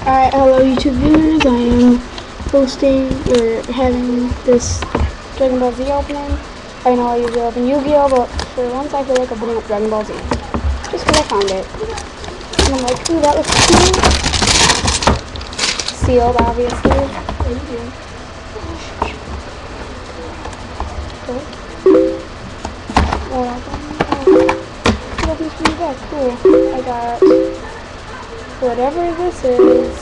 Alright, hello YouTube viewers. I am hosting or having this Dragon Ball Z opening. I know I usually open Yu-Gi-Oh, but for once I feel like opening up Dragon Ball Z. Just because I found it. And I'm like, ooh, that looks cool. Sealed, obviously. Nothing's pretty bad. Cool. I got whatever this is.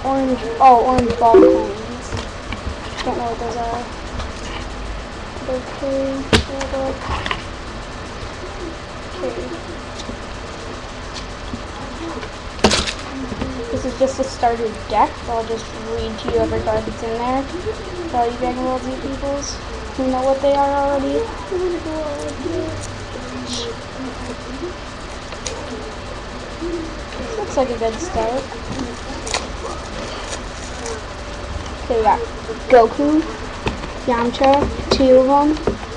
Orange ball coins. Don't know what those are. Okay. This is just a starter deck. I'll just read to you every card that's in there. For all you Dragon Ball Z peoples who know what they are already. Looks like a good start. Okay, we got Goku, Yamcha, 2 of them,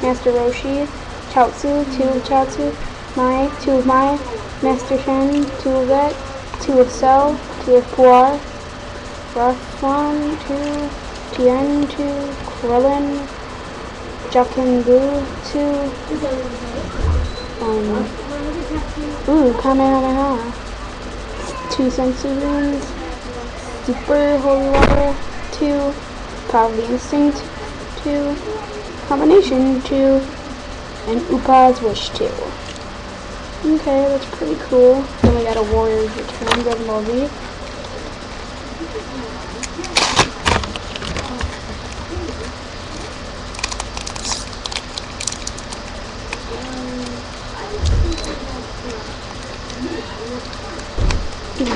Master Roshi, Chaozu, 2 of Chaozu, Mai, 2 of Mai, Master Shen, 2 of that, 2 of Cell, 2 of Puar, Raswan, 2, Tien, 2, Krillin, Jakin Buu, 2, Kamehameha, 2 Sensu Runes, Super Holy Water, 2, Power of the Instinct, 2, Combination, 2, and Upa's Wish, 2. Okay, that's pretty cool. Then we got a Warrior's Return, Dragon Ball Z.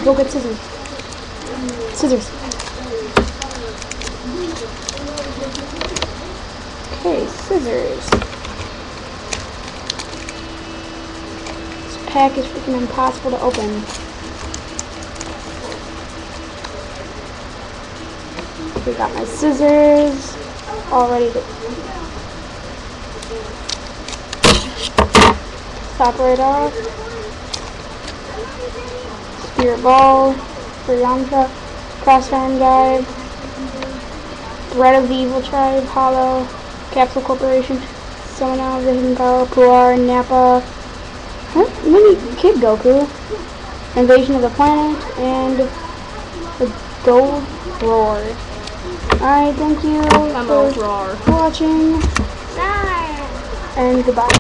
Go get scissors. Scissors. Okay, scissors. This pack is freaking impossible to open. We got my scissors all ready to top right off. Spirit Ball for Yamcha, Cross-Arm Dive, Bread of the Evil Tribe, Hollow, Capsule Corporation, Sona, the Hidden Power, Puar, Nappa, Mini Kid Goku, Invasion of the Planet, and the Gold Roar. Alright, thank you for watching, and goodbye.